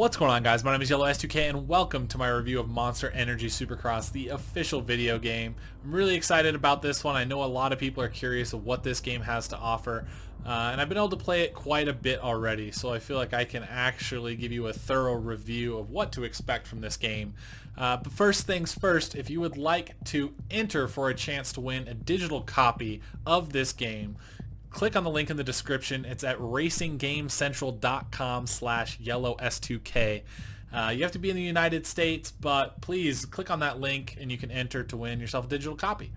What's going on, guys? My name is Yellow S2K and welcome to my review of Monster Energy Supercross, the official video game. I'm really excited about this one. I know a lot of people are curious of what this game has to offer, and I've been able to play it quite a bit already, so I feel like I can actually give you a thorough review of what to expect from this game. But first things first, if you would like to enter for a chance to win a digital copy of this game, click on the link in the description. It's at racinggamecentral.com/yellows2k. You have to be in the United States, but please click on that link and you can enter to win yourself a digital copy.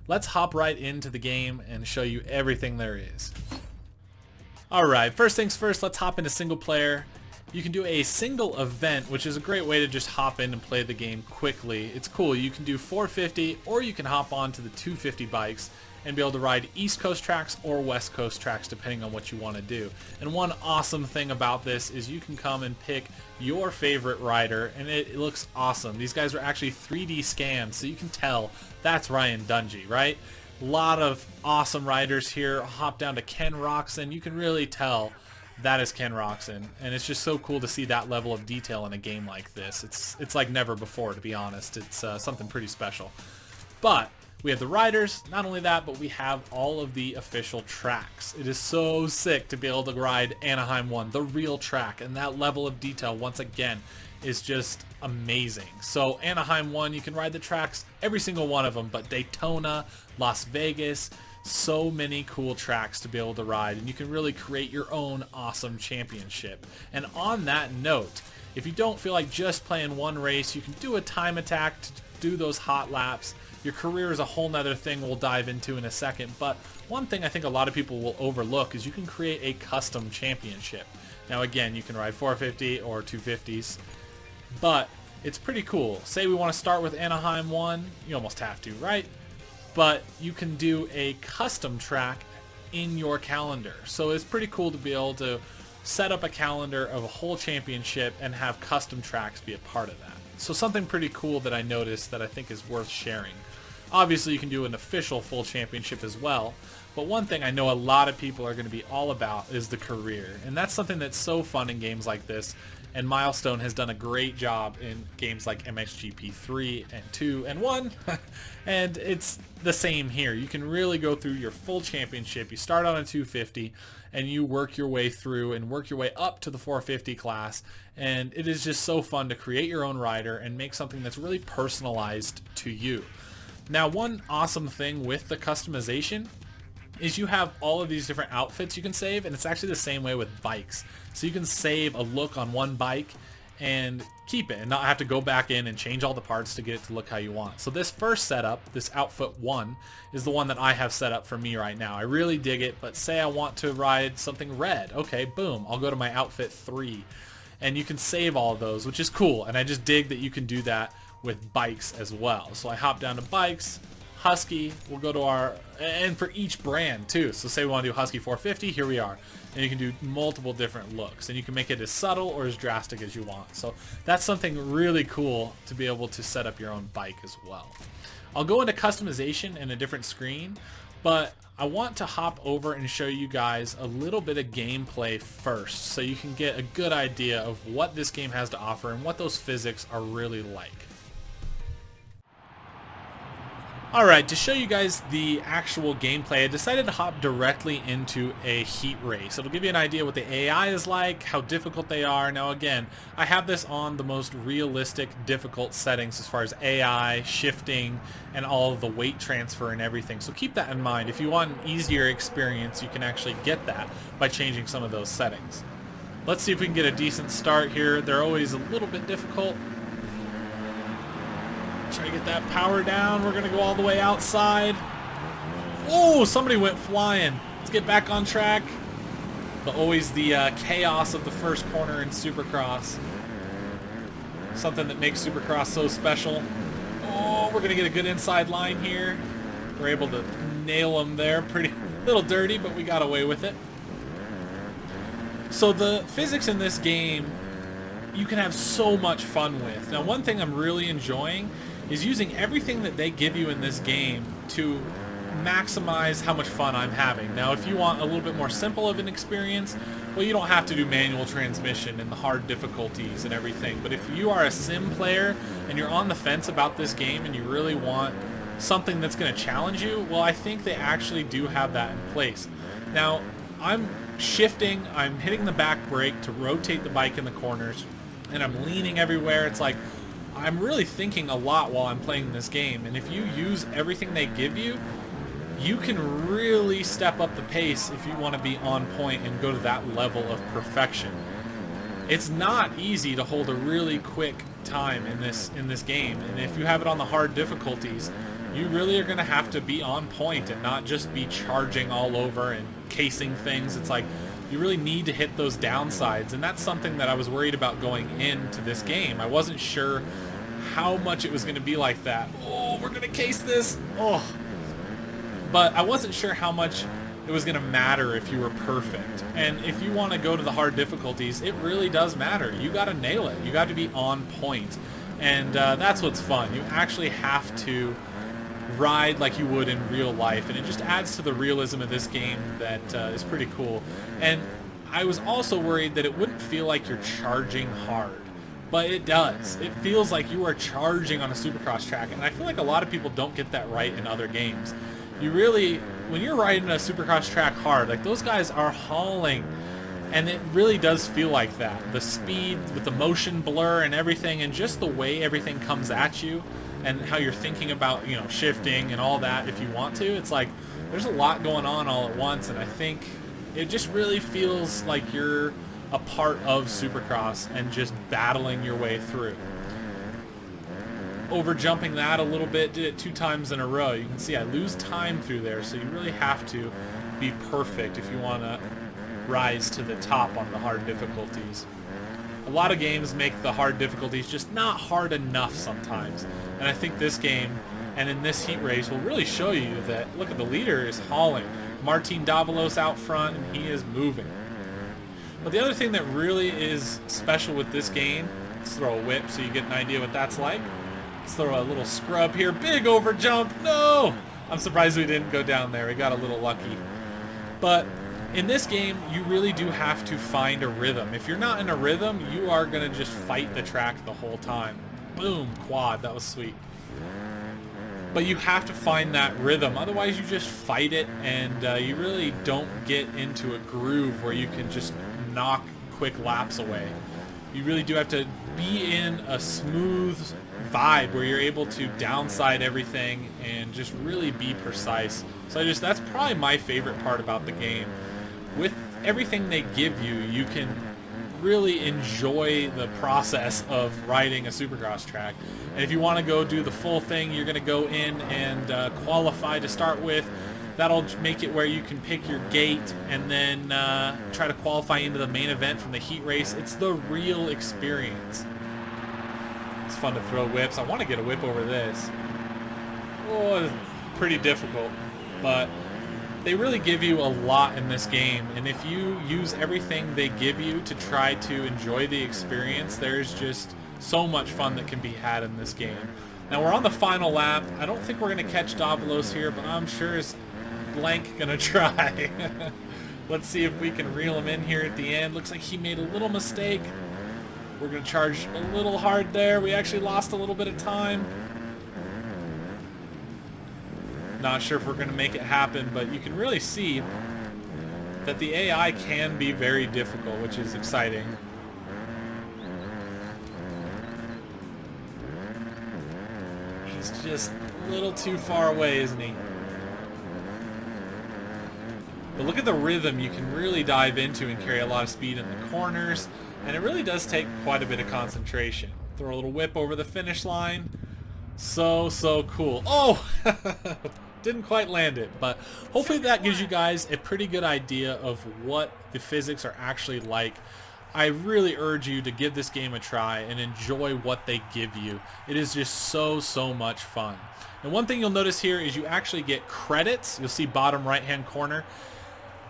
Let's hop right into the game and show you everything there is. Alright, first things first, let's hop into single player. You can do a single event, which is a great way to just hop in and play the game quickly. It's cool. You can do 450 or you can hop on to the 250 bikes and be able to ride East Coast tracks or West Coast tracks depending on what you want to do. And one awesome thing about this is you can come and pick your favorite rider and it looks awesome. These guys are actually 3D scanned, so you can tell that's Ryan Dungey, right? A lot of awesome riders here. Hop down to Ken Roxon. You can really tell that is Ken Roxon, and it's just so cool to see that level of detail in a game like this. It's like never before, to be honest. It's something pretty special. But we have the riders, not only that, but we have all of the official tracks. It is so sick to be able to ride Anaheim 1, the real track, and that level of detail, once again, is just amazing. So Anaheim 1, you can ride the tracks, every single one of them, but Daytona, Las Vegas, so many cool tracks to be able to ride, and you can really create your own awesome championship. And on that note, if you don't feel like just playing one race, you can do a time attack to do those hot laps. Your career is a whole nother thing we'll dive into in a second, but one thing I think a lot of people will overlook is you can create a custom championship. Now again, you can ride 450 or 250s, but it's pretty cool. Say we want to start with Anaheim 1, you almost have to, right? But you can do a custom track in your calendar. So it's pretty cool to be able to set up a calendar of a whole championship and have custom tracks be a part of that. So something pretty cool that I noticed that I think is worth sharing. Obviously you can do an official full championship as well, but one thing I know a lot of people are going to be all about is the career. And that's something that's so fun in games like this, and Milestone has done a great job in games like MXGP 3 and 2 and 1, and it's the same here. You can really go through your full championship. You start on a 250 and you work your way through and work your way up to the 450 class, and it is just so fun to create your own rider and make something that's really personalized to you. Now, one awesome thing with the customization is you have all of these different outfits you can save, and it's actually the same way with bikes. So you can save a look on one bike and keep it and not have to go back in and change all the parts to get it to look how you want. So this first setup, this outfit 1, is the one that I have set up for me right now. I really dig it, but say I want to ride something red. Okay, boom, I'll go to my outfit 3. And you can save all of those, which is cool, and I just dig that you can do that with bikes as well. So I hop down to bikes, Husky, we'll go to our, and for each brand too. So say we want to do Husky 450, here we are. And you can do multiple different looks, and you can make it as subtle or as drastic as you want. So that's something really cool to be able to set up your own bike as well. I'll go into customization in a different screen, but I want to hop over and show you guys a little bit of gameplay first, so you can get a good idea of what this game has to offer and what those physics are really like. Alright, to show you guys the actual gameplay, I decided to hop directly into a heat race. It'll give you an idea what the AI is like, how difficult they are. Now again, I have this on the most realistic, difficult settings as far as AI, shifting, and all of the weight transfer and everything. So keep that in mind. If you want an easier experience, you can actually get that by changing some of those settings. Let's see if we can get a decent start here. They're always a little bit difficult. Try to get that power down. We're going to go all the way outside. Oh, somebody went flying. Let's get back on track. But always the chaos of the first corner in Supercross. Something that makes Supercross so special. Oh, we're going to get a good inside line here. We're able to nail them there. Pretty little dirty, but we got away with it. So the physics in this game, you can have so much fun with. Now, one thing I'm really enjoying is using everything that they give you in this game to maximize how much fun I'm having. Now, if you want a little bit more simple of an experience, well, you don't have to do manual transmission and the hard difficulties and everything. But if you are a sim player and you're on the fence about this game and you really want something that's going to challenge you, well, I think they actually do have that in place. Now, I'm shifting, I'm hitting the back brake to rotate the bike in the corners, and I'm leaning everywhere. It's like I'm really thinking a lot while I'm playing this game, and if you use everything they give you, you can really step up the pace if you want to be on point and go to that level of perfection. It's not easy to hold a really quick time in this game, and if you have it on the hard difficulties, you really are going to have to be on point and not just be charging all over and casing things. It's like you really need to hit those downsides, and that's something that I was worried about going into this game. I wasn't sure how much it was going to be like that. Oh, we're going to case this. Oh. But I wasn't sure how much it was going to matter if you were perfect. And if you want to go to the hard difficulties, it really does matter. You got to nail it. You got to be on point. And that's what's fun. You actually have to ride like you would in real life, and it just adds to the realism of this game that is pretty cool. And I was also worried that it wouldn't feel like you're charging hard, but it does. It feels like you are charging on a Supercross track, and I feel like a lot of people don't get that right in other games. You really, when you're riding a Supercross track hard, like those guys are hauling, and it really does feel like that. The speed with the motion blur and everything, and just the way everything comes at you, and how you're thinking about, you know, shifting and all that if you want to. It's like there's a lot going on all at once, and I think it just really feels like you're a part of Supercross and just battling your way through. Over jumping that a little bit, did it 2 times in a row. You can see I lose time through there, so you really have to be perfect if you want to rise to the top on the hard difficulties. A lot of games make the hard difficulties just not hard enough sometimes. And I think this game and in this heat race will really show you that, look at the leader is hauling. Martin Davalos out front, and he is moving. But the other thing that really is special with this game, let's throw a whip so you get an idea what that's like. Let's throw a little scrub here. Big over jump. No! I'm surprised we didn't go down there. We got a little lucky. But in this game, you really do have to find a rhythm. If you're not in a rhythm, you are going to just fight the track the whole time. Boom, quad. That was sweet. But you have to find that rhythm. Otherwise, you just fight it, and you really don't get into a groove where you can just knock quick laps away. You really do have to be in a smooth vibe where you're able to downside everything and just really be precise. So that's probably my favorite part about the game. With everything they give you, you can really enjoy the process of riding a Supercross track. And if you want to go do the full thing, you're going to go in and qualify to start with. That'll make it where you can pick your gate and then try to qualify into the main event from the heat race. It's the real experience. It's fun to throw whips. I want to get a whip over this. Oh, it's pretty difficult, but they really give you a lot in this game, and if you use everything they give you to try to enjoy the experience, there's just so much fun that can be had in this game. Now we're on the final lap. I don't think we're going to catch Davalos here, but I'm sure as blank going to try. Let's see if we can reel him in here at the end. Looks like he made a little mistake. We're going to charge a little hard there. We actually lost a little bit of time. Not sure if we're going to make it happen, but you can really see that the AI can be very difficult, which is exciting. He's just a little too far away, isn't he? But look at the rhythm you can really dive into and carry a lot of speed in the corners, and it really does take quite a bit of concentration. Throw a little whip over the finish line. So cool. Oh! Didn't quite land it, but hopefully that gives you guys a pretty good idea of what the physics are actually like. I really urge you to give this game a try and enjoy what they give you. It is just so much fun. And one thing you'll notice here is you actually get credits. You'll see bottom right hand corner.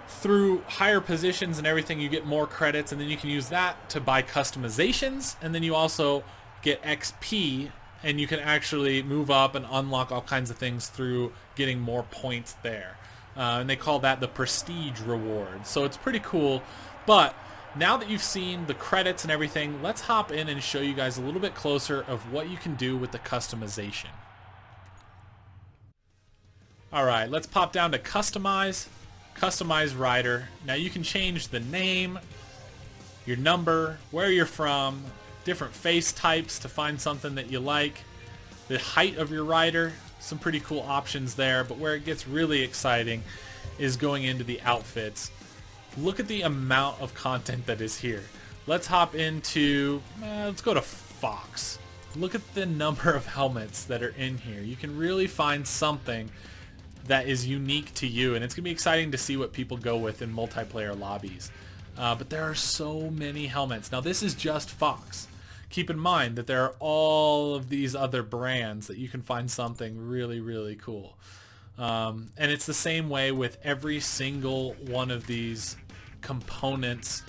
Through higher positions and everything, you get more credits, and then you can use that to buy customizations, and then you also get XP and you can actually move up and unlock all kinds of things through getting more points there. And they call that the prestige reward. So it's pretty cool. But now that you've seen the credits and everything, let's hop in and show you guys a little bit closer of what you can do with the customization. Alright, let's pop down to customize rider. Now you can change the name, your number, where you're from, different face types to find something that you like, the height of your rider, some pretty cool options there. But where it gets really exciting is going into the outfits. Look at the amount of content that is here. Let's hop into, let's go to Fox. Look at the number of helmets that are in here. You can really find something that is unique to you, and it's gonna be exciting to see what people go with in multiplayer lobbies. But there are so many helmets. Now this is just Fox. Keep in mind that there are all of these other brands that you can find something really, really cool. And it's the same way with every single one of these components.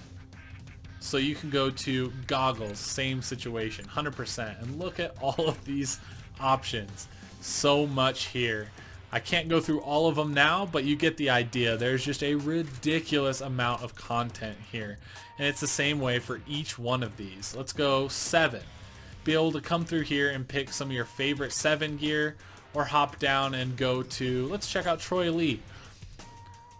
So you can go to goggles, same situation, 100%, and look at all of these options. So much here. I can't go through all of them now, but you get the idea. There's just a ridiculous amount of content here. And it's the same way for each one of these. Let's go 7. Be able to come through here and pick some of your favorite 7 gear, or hop down and go to, let's check out Troy Lee.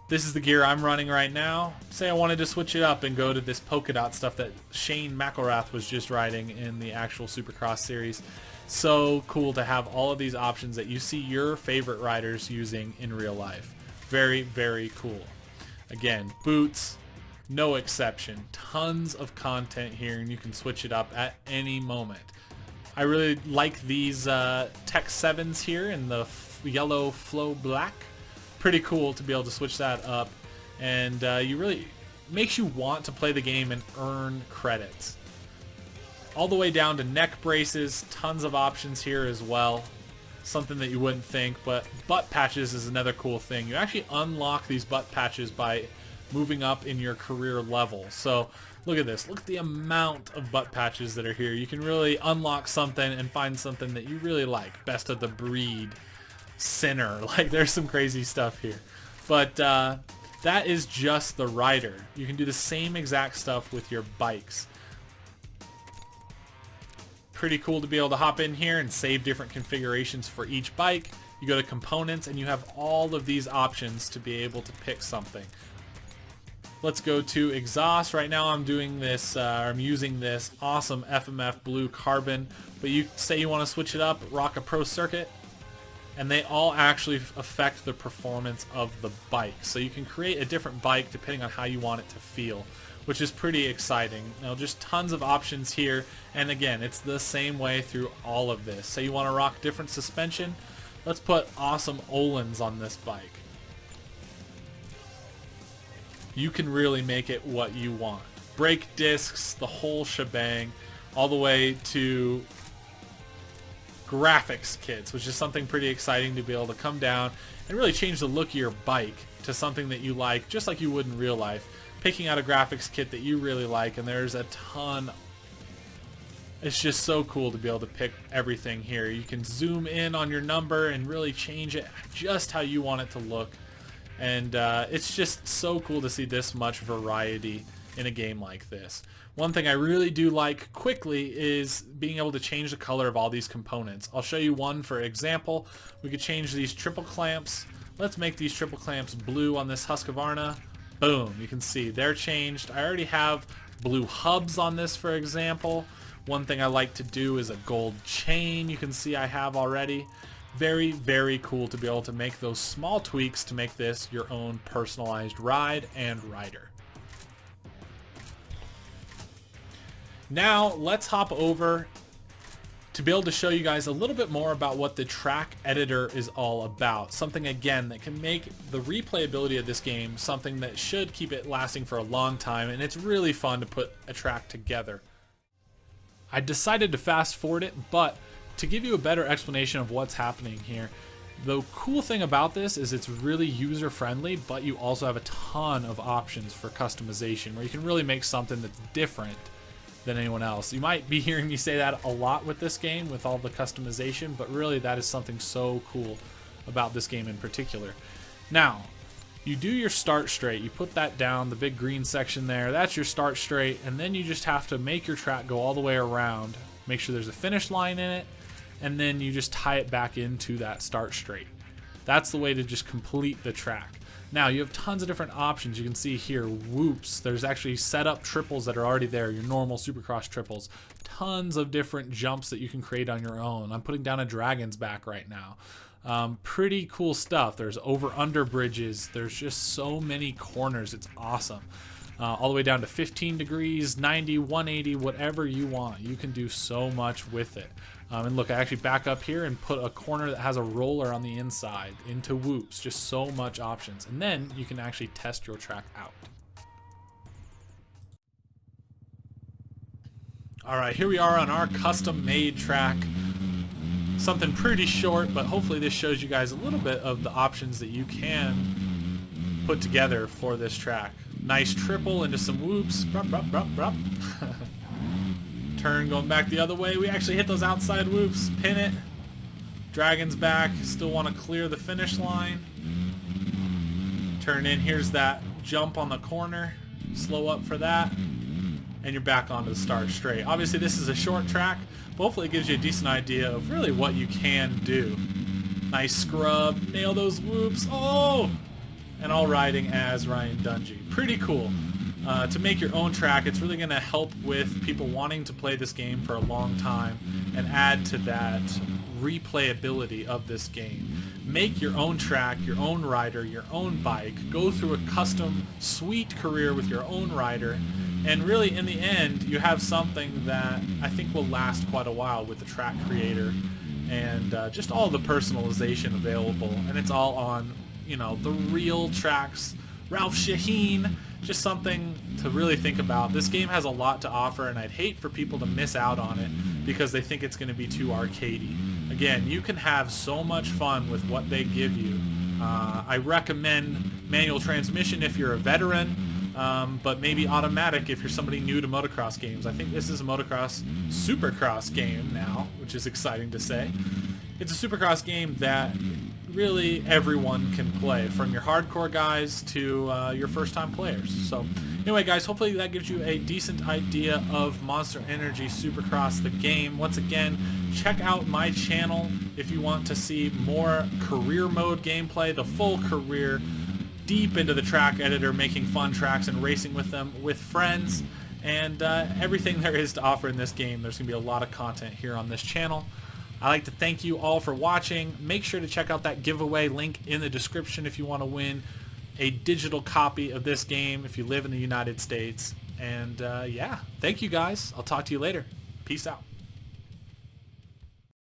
This is the gear I'm running right now. Say I wanted to switch it up and go to this polka dot stuff that Shane McElrath was just riding in the actual Supercross series. So cool to have all of these options that you see your favorite riders using in real life. Very, very cool. Again, boots, no exception. Tons of content here, and you can switch it up at any moment. I really like these Tech 7s here in the yellow flow black. Pretty cool to be able to switch that up, and you really makes you want to play the game and earn credits. All the way down to neck braces, tons of options here as well. Something that you wouldn't think, but butt patches is another cool thing. You actually unlock these butt patches by moving up in your career level. So look at this. Look at the amount of butt patches that are here. You can really unlock something and find something that you really like. Best of the breed, sinner. Like, there's some crazy stuff here. But that is just the rider. You can do the same exact stuff with your bikes. Pretty cool to be able to hop in here and save different configurations for each bike. You go to components and you have all of these options to be able to pick something. Let's go to exhaust. Right now I'm doing this, I'm using this awesome FMF blue carbon, but you say you want to switch it up, rock a pro circuit, and they all actually affect the performance of the bike. So you can create a different bike depending on how you want it to feel, which is pretty exciting. Now, just tons of options here, and again, it's the same way through all of this. Say you want to rock different suspension, let's put awesome Öhlins on this bike. You can really make it what you want. Brake discs, the whole shebang, all the way to graphics kits, which is something pretty exciting to be able to come down and really change the look of your bike to something that you like, just like you would in real life. Picking out a graphics kit that you really like, and there's a ton. It's just so cool to be able to pick everything here. You can zoom in on your number and really change it just how you want it to look. And it's just so cool to see this much variety in a game like this. One thing I really do like quickly is being able to change the color of all these components. I'll show you one for example. We could change these triple clamps. Let's make these triple clamps blue on this Husqvarna. Boom, you can see they're changed. I already have blue hubs on this, for example. One thing I like to do is a gold chain. You can see I have already. Very, very cool to be able to make those small tweaks to make this your own personalized ride and rider. Now let's hop over to be able to show you guys a little bit more about what the track editor is all about. Something, again, that can make the replayability of this game something that should keep it lasting for a long time, and it's really fun to put a track together. I decided to fast forward it, but to give you a better explanation of what's happening here, the cool thing about this is it's really user friendly, but you also have a ton of options for customization where you can really make something that's different than anyone else. You might be hearing me say that a lot with this game with all the customization, but really that is something so cool about this game in particular. Now, you do your start straight, you put that down, the big green section there, that's your start straight, and then you just have to make your track go all the way around, make sure there's a finish line in it, and then you just tie it back into that start straight. That's the way to just complete the track. Now, you have tons of different options. You can see here, whoops. There's actually set up triples that are already there, your normal Supercross triples. Tons of different jumps that you can create on your own. I'm putting down a dragon's back right now. Pretty cool stuff. There's over-under bridges. There's just so many corners. It's awesome. All the way down to 15 degrees, 90, 180, whatever you want. You can do so much with it. And look, I actually back up here and put a corner that has a roller on the inside into whoops. Just so much options. And then you can actually test your track out. All right, here we are on our custom-made track. Something pretty short, but hopefully this shows you guys a little bit of the options that you can put together for this track. Nice triple into some whoops. Brup, brup, brup, brup. Turn going back the other way. We actually hit those outside whoops. Pin it. Dragon's back. Still want to clear the finish line. Turn in. Here's that jump on the corner. Slow up for that. And you're back onto the start straight. Obviously this is a short track, but hopefully it gives you a decent idea of really what you can do. Nice scrub. Nail those whoops. Oh! And all riding as Ryan Dungey. Pretty cool. To make your own track, it's really going to help with people wanting to play this game for a long time and add to that replayability of this game. Make your own track, your own rider, your own bike, go through a custom sweet career with your own rider, and really in the end you have something that I think will last quite a while with the track creator and just all the personalization available, and it's all on, you know, the real tracks. Ralph Shaheen, just something to really think about. This game has a lot to offer, and I'd hate for people to miss out on it because they think it's going to be too arcadey. Again, you can have so much fun with what they give you. I recommend manual transmission if you're a veteran, but maybe automatic if you're somebody new to motocross games. I think this is a motocross Supercross game now, which is exciting to say. It's a Supercross game that really everyone can play, from your hardcore guys to your first-time players. So anyway, guys, hopefully that gives you a decent idea of Monster Energy Supercross, the game. Once again, check out my channel if you want to see more career mode gameplay, the full career, deep into the track editor, making fun tracks and racing with them with friends, and everything there is to offer in this game. There's going to be a lot of content here on this channel. I'd like to thank you all for watching. Make sure to check out that giveaway link in the description if you want to win a digital copy of this game if you live in the United States. And yeah, thank you guys. I'll talk to you later. Peace out.